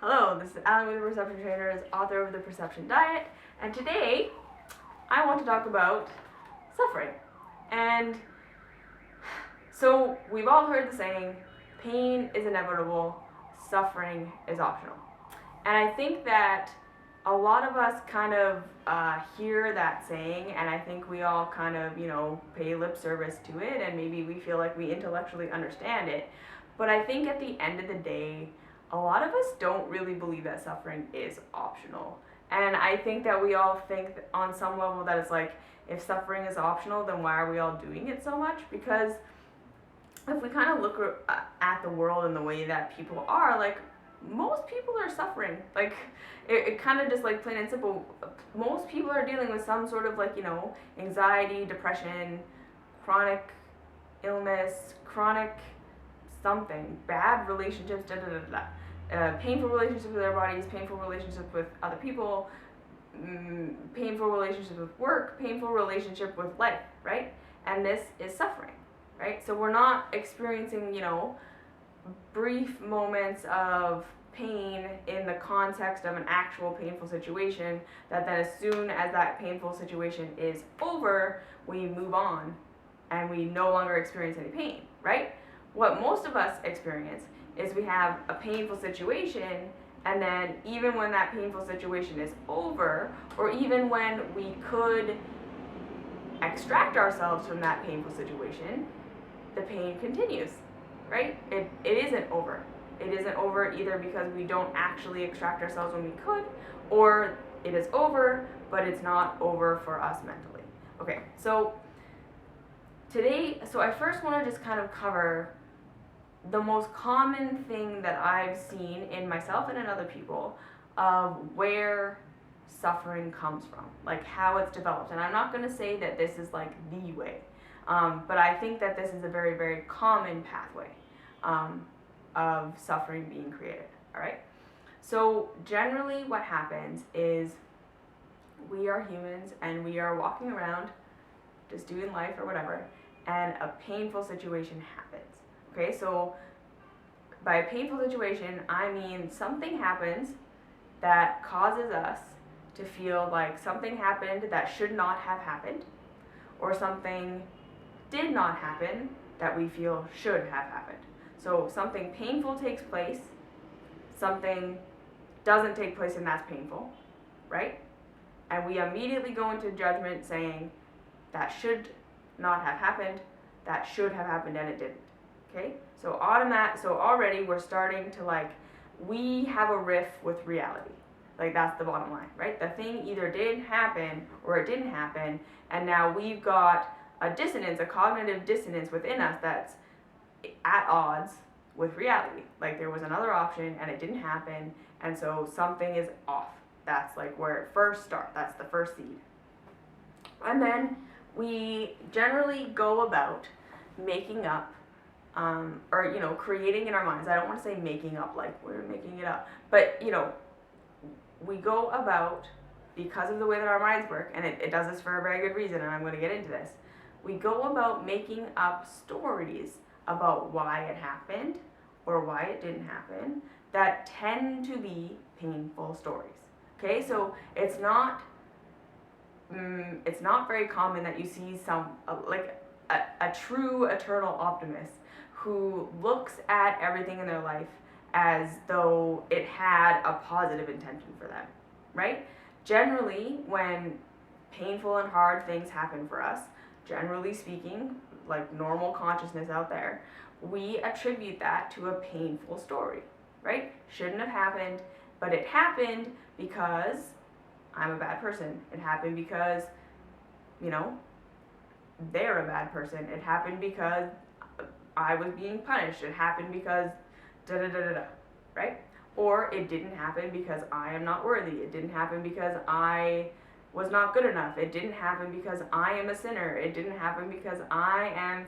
Hello, this is Alan with the Perception Trainers, author of The Perception Diet, and today I want to talk about suffering. And so we've all heard the saying, pain is inevitable, suffering is optional. And I think that a lot of us kind of hear that saying, and I think we all kind of, pay lip service to it, and maybe we feel like we intellectually understand it. But I think at the end of the day, a lot of us don't really believe that suffering is optional. And I think that we all think on some level that it's like, if suffering is optional, then why are we all doing it so much? Because if we kind of look at the world and the way that people are, like, most people are suffering. Like, it kind of just like plain and simple, most people are dealing with some sort of like, anxiety, depression, chronic illness, chronic something, bad relationships, painful relationships with their bodies, painful relationships with other people, painful relationships with work, painful relationship with life, right? And this is suffering, right? So we're not experiencing, brief moments of pain in the context of an actual painful situation that then as soon as that painful situation is over, we move on and we no longer experience any pain, right? What most of us experience is we have a painful situation, and then even when that painful situation is over, or even when we could extract ourselves from that painful situation, the pain continues, right? It isn't over. It isn't over either because we don't actually extract ourselves when we could, or it is over, but it's not over for us mentally. Okay, so I first want to just kind of cover the most common thing that I've seen in myself and in other people of where suffering comes from, like how it's developed. And I'm not going to say that this is like the way, but I think that this is a very, very common pathway of suffering being created. All right. So generally what happens is we are humans and we are walking around just doing life or whatever, and a painful situation happens. Okay, so by a painful situation, I mean something happens that causes us to feel like something happened that should not have happened, or something did not happen that we feel should have happened. So something painful takes place, something doesn't take place, and that's painful, right? And we immediately go into judgment saying that should not have happened, that should have happened, and it didn't. Okay, so already we're starting to like, we have a riff with reality. Like, that's the bottom line, right? The thing either did happen or it didn't happen, and now we've got a dissonance, a cognitive dissonance within us that's at odds with reality. Like, there was another option and it didn't happen, and so something is off. That's like where it first starts. That's the first seed. And then we generally go about making up or creating in our minds. I don't want to say making up like we're making it up, but we go about, because of the way that our minds work, and it does this for a very good reason, and I'm going to get into this. We go about making up stories about why it happened or why it didn't happen that tend to be painful stories. Okay, so it's not very common that you see a true eternal optimist who looks at everything in their life as though it had a positive intention for them, right? Generally, when painful and hard things happen for us, generally speaking, like normal consciousness out there, we attribute that to a painful story, right? Shouldn't have happened, but it happened because I'm a bad person. It happened because, they're a bad person. It happened because I was being punished. It happened because right? Or it didn't happen because I am not worthy. It didn't happen because I was not good enough. It didn't happen because I am a sinner. It didn't happen because I am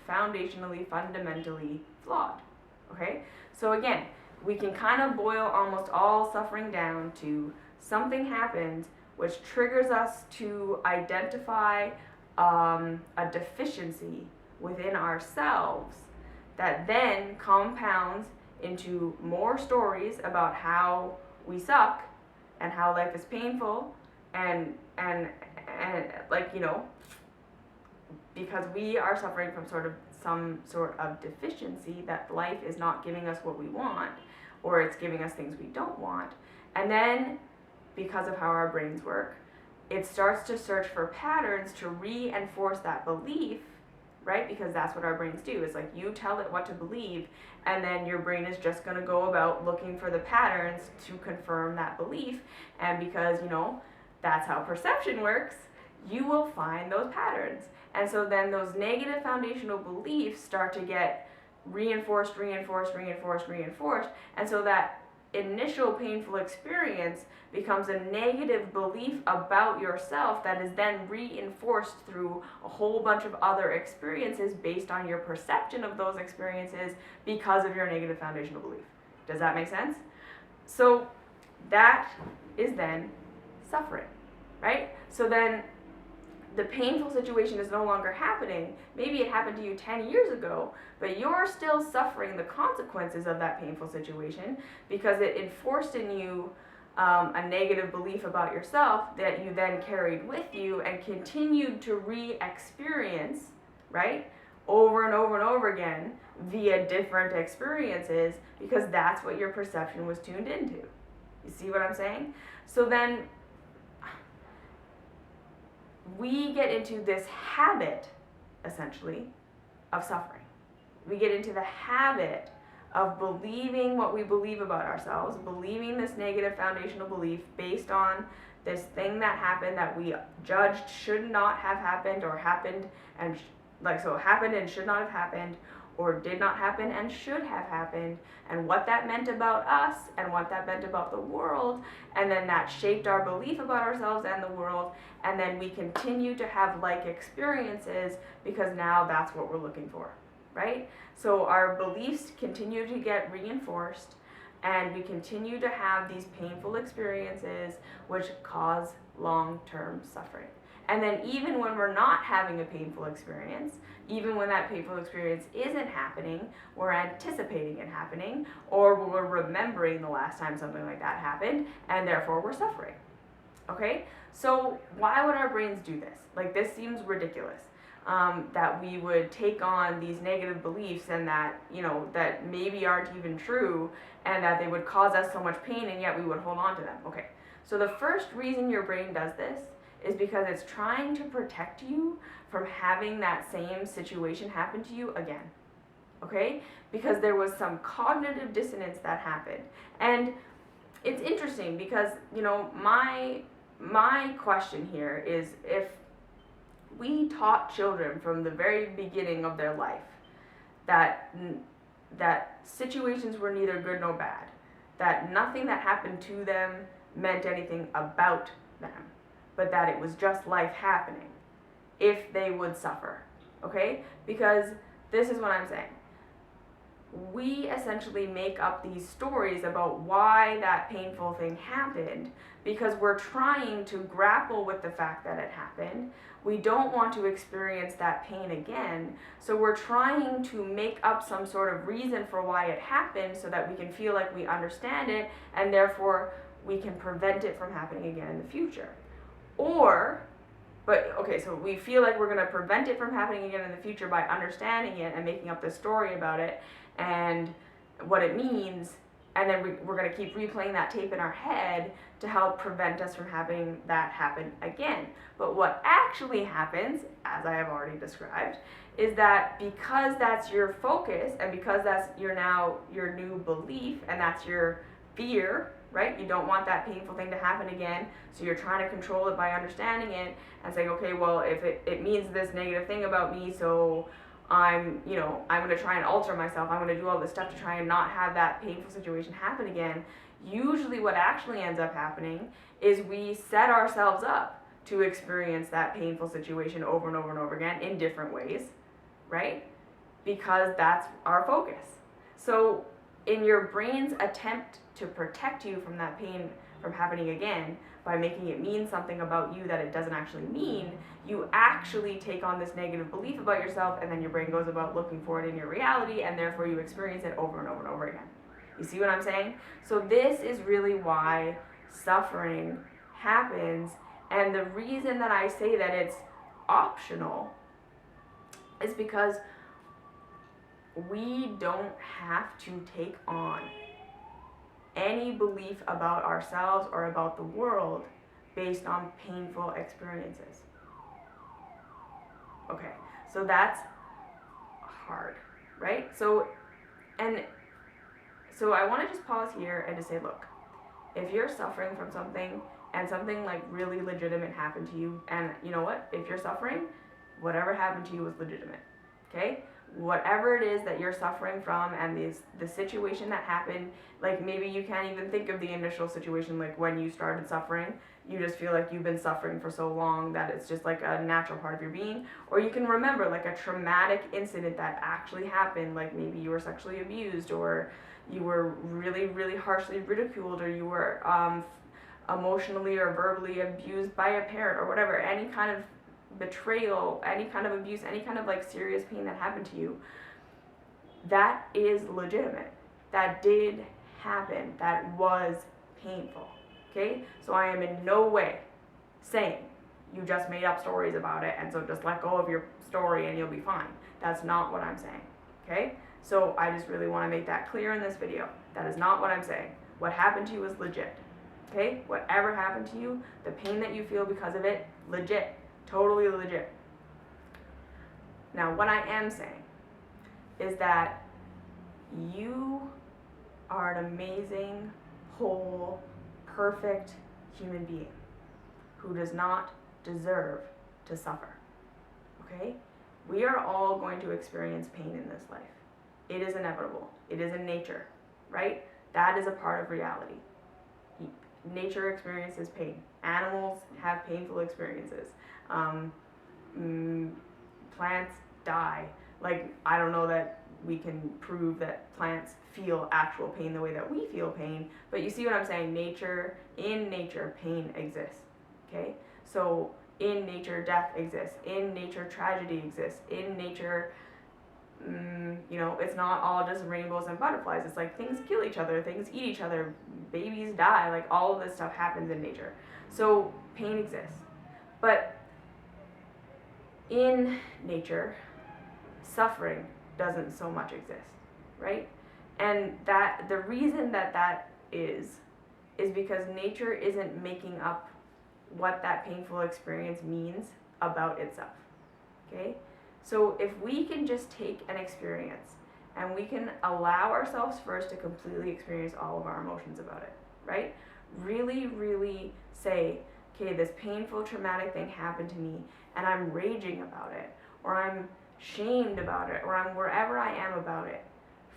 foundationally, fundamentally flawed. Okay? So again, we can kind of boil almost all suffering down to something happens which triggers us to identify a deficiency within ourselves that then compounds into more stories about how we suck and how life is painful and like, you know, because we are suffering from some sort of deficiency, that life is not giving us what we want, or it's giving us things we don't want. And then, because of how our brains work, it starts to search for patterns to reinforce that belief, right? Because that's what our brains do. It's like you tell it what to believe, and then your brain is just going to go about looking for the patterns to confirm that belief. And because, you know, that's how perception works, you will find those patterns. And so then those negative foundational beliefs start to get reinforced. And so that initial painful experience becomes a negative belief about yourself that is then reinforced through a whole bunch of other experiences based on your perception of those experiences because of your negative foundational belief. Does that make sense? So that is then suffering, right? So then the painful situation is no longer happening. Maybe it happened to you 10 years ago, but you're still suffering the consequences of that painful situation because it enforced in you a negative belief about yourself that you then carried with you and continued to re-experience, right? Over and over again via different experiences, because that's what your perception was tuned into. You see what I'm saying? So then we get into this habit, essentially, of suffering. We get into the habit of believing what we believe about ourselves, believing this negative foundational belief based on this thing that happened that we judged should not have happened, or happened and happened and should not have happened, or did not happen and should have happened, and what that meant about us and what that meant about the world, and then that shaped our belief about ourselves and the world, and then we continue to have like experiences because now that's what we're looking for, right? So our beliefs continue to get reinforced, and we continue to have these painful experiences which cause long-term suffering. And then even when we're not having a painful experience, even when that painful experience isn't happening, we're anticipating it happening, or we're remembering the last time something like that happened, and therefore we're suffering. Okay? So why would our brains do this? Like, this seems ridiculous. That we would take on these negative beliefs and that, you know, that maybe aren't even true, and that they would cause us so much pain, and yet we would hold on to them. Okay, so the first reason your brain does this is because it's trying to protect you from having that same situation happen to you again. Okay? Because there was some cognitive dissonance that happened. And it's interesting because, you know, my question here is, if we taught children from the very beginning of their life that situations were neither good nor bad, that nothing that happened to them meant anything about them, but that it was just life happening, if they would suffer, okay? Because this is what I'm saying. We essentially make up these stories about why that painful thing happened because we're trying to grapple with the fact that it happened. We don't want to experience that pain again, so we're trying to make up some sort of reason for why it happened so that we can feel like we understand it, and therefore we can prevent it from happening again in the future. So we feel like we're going to prevent it from happening again in the future by understanding it and making up this story about it and what it means, and then we're going to keep replaying that tape in our head to help prevent us from having that happen again. But what actually happens, as I have already described, is that because that's your focus and because that's your new belief and that's your fear, right? You don't want that painful thing to happen again, so you're trying to control it by understanding it and saying, okay, well, if it means this negative thing about me, so I'm going to try and alter myself. I'm going to do all this stuff to try and not have that painful situation happen again. Usually what actually ends up happening is we set ourselves up to experience that painful situation over and over and over again in different ways, right? Because that's our focus. So in your brain's attempt to protect you from that pain from happening again, by making it mean something about you that it doesn't actually mean, you actually take on this negative belief about yourself, and then your brain goes about looking for it in your reality, and therefore you experience it over and over and over again. You see what I'm saying? So this is really why suffering happens, and the reason that I say that it's optional is because we don't have to take on any belief about ourselves or about the world based on painful experiences. Okay, so that's hard, right? So I want to just pause here and to say, look, if you're suffering from something and something like really legitimate happened to you, and you know what? If you're suffering, whatever happened to you was legitimate. Okay? Whatever it is that you're suffering from and the situation that happened, like maybe you can't even think of the initial situation, like when you started suffering, you just feel like you've been suffering for so long that it's just like a natural part of your being. Or you can remember like a traumatic incident that actually happened, like maybe you were sexually abused, or you were really, really harshly ridiculed, or you were emotionally or verbally abused by a parent, or whatever, any kind of betrayal, any kind of abuse, any kind of like serious pain that happened to you, that is legitimate. That did happen. That was painful. Okay? So I am in no way saying you just made up stories about it and so just let go of your story and you'll be fine. That's not what I'm saying. Okay? So I just really want to make that clear in this video. That is not what I'm saying. What happened to you is legit. Okay? Whatever happened to you, the pain that you feel because of it, legit. Totally legit. Now, what I am saying is that you are an amazing, whole, perfect human being who does not deserve to suffer. Okay? We are all going to experience pain in this life. It is inevitable. It is in nature, right? That is a part of reality. Nature experiences pain. Animals have painful experiences. Plants die. Like, I don't know that we can prove that plants feel actual pain the way that we feel pain, but you see what I'm saying? In nature, pain exists. Okay? So in nature, death exists. In nature, tragedy exists. In nature, it's not all just rainbows and butterflies. It's like things kill each other, things eat each other, babies die, like all of this stuff happens in nature. So pain exists. But in nature, suffering doesn't so much exist, right? And that the reason that is because nature isn't making up what that painful experience means about itself. Okay? So if we can just take an experience and we can allow ourselves first to completely experience all of our emotions about it, right? Really, really say, okay, this painful, traumatic thing happened to me and I'm raging about it, or I'm shamed about it, or I'm wherever I am about it.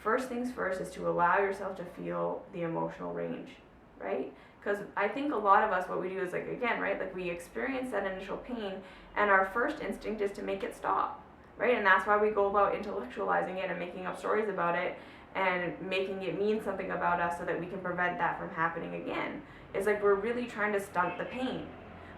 First things first is to allow yourself to feel the emotional range, right? Because I think a lot of us, what we do is like, again, right, like we experience that initial pain and our first instinct is to make it stop, right? And that's why we go about intellectualizing it and making up stories about it and making it mean something about us so that we can prevent that from happening again. It's like we're really trying to stunt the pain.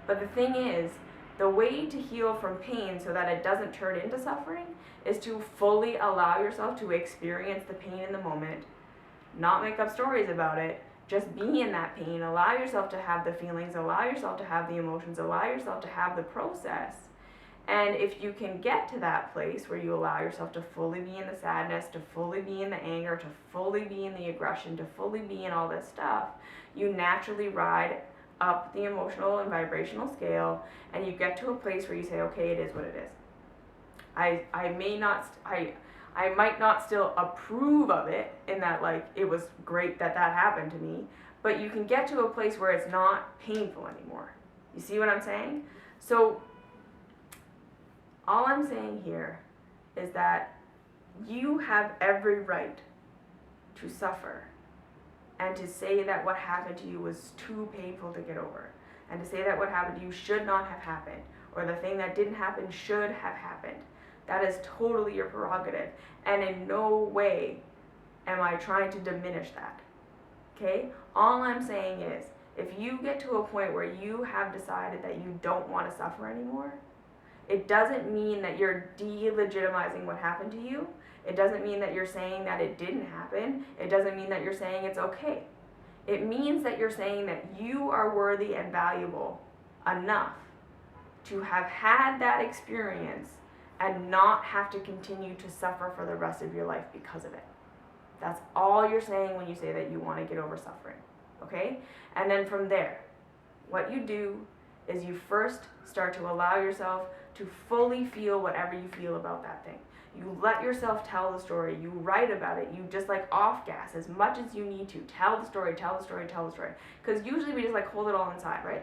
But the thing is, the way to heal from pain so that it doesn't turn into suffering is to fully allow yourself to experience the pain in the moment, not make up stories about it, just be in that pain, allow yourself to have the feelings, allow yourself to have the emotions, allow yourself to have the process. And if you can get to that place where you allow yourself to fully be in the sadness, to fully be in the anger, to fully be in the aggression, to fully be in all this stuff, you naturally ride up the emotional and vibrational scale, and you get to a place where you say, okay, it is what it is. I might not still approve of it in that, like, it was great that happened to me, but you can get to a place where it's not painful anymore. You see what I'm saying? So all I'm saying here is that you have every right to suffer and to say that what happened to you was too painful to get over, and to say that what happened to you should not have happened, or the thing that didn't happen should have happened. That is totally your prerogative, and in no way am I trying to diminish that. Okay? All I'm saying is, if you get to a point where you have decided that you don't want to suffer anymore, It doesn't mean that you're delegitimizing what happened to you. It doesn't mean that you're saying that it didn't happen. It doesn't mean that you're saying it's okay. It means that you're saying that you are worthy and valuable enough to have had that experience and not have to continue to suffer for the rest of your life because of it. That's all you're saying when you say that you want to get over suffering, okay? And then from there, what you do is you first start to allow yourself to fully feel whatever you feel about that thing. You let yourself tell the story. You write about it. You just like off gas as much as you need to. Tell the story, tell the story, tell the story. Because usually we just like hold it all inside, right?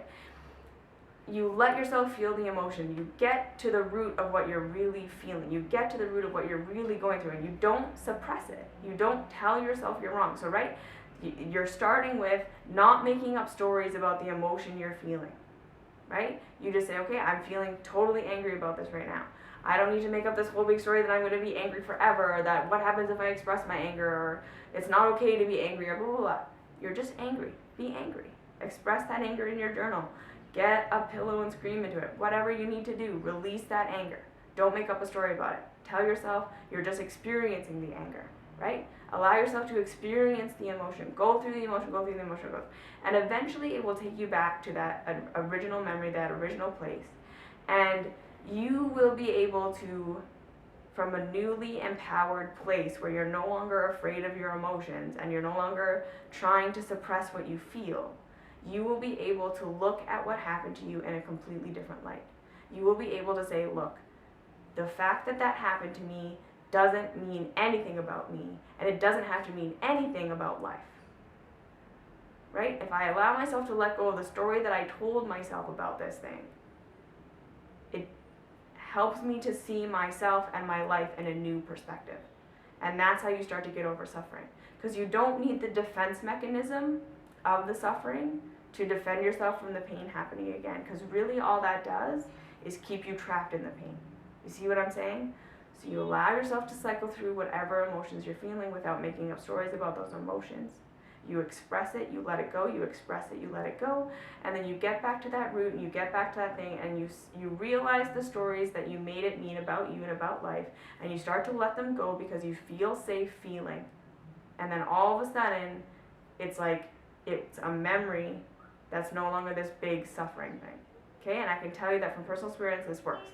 You let yourself feel the emotion. You get to the root of what you're really feeling. You get to the root of what you're really going through, and you don't suppress it. You don't tell yourself you're wrong. So, right, you're starting with not making up stories about the emotion you're feeling, right? You just say, okay, I'm feeling totally angry about this right now. I don't need to make up this whole big story that I'm going to be angry forever, or that what happens if I express my anger, or it's not okay to be angry, or blah, blah, blah. You're just angry. Be angry. Express that anger in your journal. Get a pillow and scream into it. Whatever you need to do, release that anger. Don't make up a story about it. Tell yourself you're just experiencing the anger, right? Allow yourself to experience the emotion. Go through the emotion, go through the emotion, and eventually it will take you back to that original memory, that original place. And you will be able to, from a newly empowered place where you're no longer afraid of your emotions and you're no longer trying to suppress what you feel, you will be able to look at what happened to you in a completely different light. You will be able to say, look, the fact that that happened to me doesn't mean anything about me, and it doesn't have to mean anything about life. Right? If I allow myself to let go of the story that I told myself about this thing, it helps me to see myself and my life in a new perspective. And that's how you start to get over suffering. Because you don't need the defense mechanism of the suffering to defend yourself from the pain happening again. Because really all that does is keep you trapped in the pain. You see what I'm saying? So you allow yourself to cycle through whatever emotions you're feeling without making up stories about those emotions. You express it, you let it go, you express it, you let it go, and then you get back to that root and you get back to that thing, and you realize the stories that you made it mean about you and about life, and you start to let them go because you feel safe feeling. And then all of a sudden, it's like it's a memory that's no longer this big suffering thing. Okay, and I can tell you that from personal experience, this works.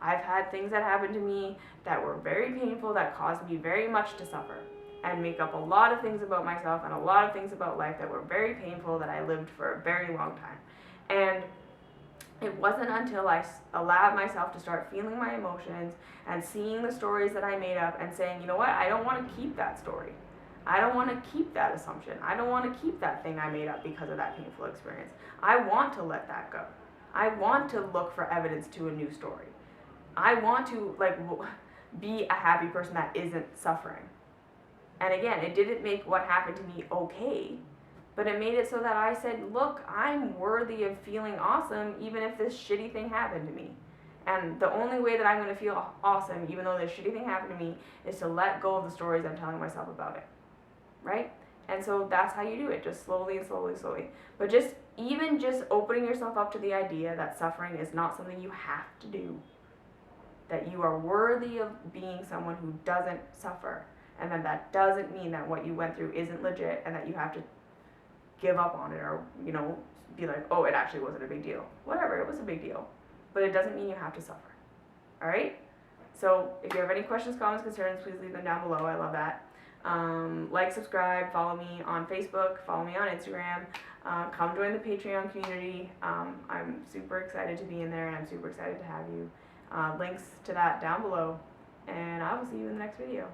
I've had things that happened to me that were very painful, that caused me very much to suffer and make up a lot of things about myself and a lot of things about life that were very painful that I lived for a very long time. And it wasn't until I allowed myself to start feeling my emotions and seeing the stories that I made up and saying, you know what, I don't want to keep that story. I don't want to keep that assumption. I don't want to keep that thing I made up because of that painful experience. I want to let that go. I want to look for evidence to a new story. I want to be a happy person that isn't suffering. And again, it didn't make what happened to me okay, but it made it so that I said, look, I'm worthy of feeling awesome even if this shitty thing happened to me. And the only way that I'm going to feel awesome, even though this shitty thing happened to me, is to let go of the stories I'm telling myself about it. Right? And so that's how you do it, just slowly and slowly, slowly. But just opening yourself up to the idea that suffering is not something you have to do. That you are worthy of being someone who doesn't suffer. And then that doesn't mean that what you went through isn't legit and that you have to give up on it or, be like, oh, it actually wasn't a big deal. Whatever, it was a big deal. But it doesn't mean you have to suffer. All right? So if you have any questions, comments, concerns, please leave them down below. I love that. Like, subscribe, follow me on Facebook, follow me on Instagram. Come join the Patreon community. I'm super excited to be in there and I'm super excited to have you. Links to that down below. And I will see you in the next video.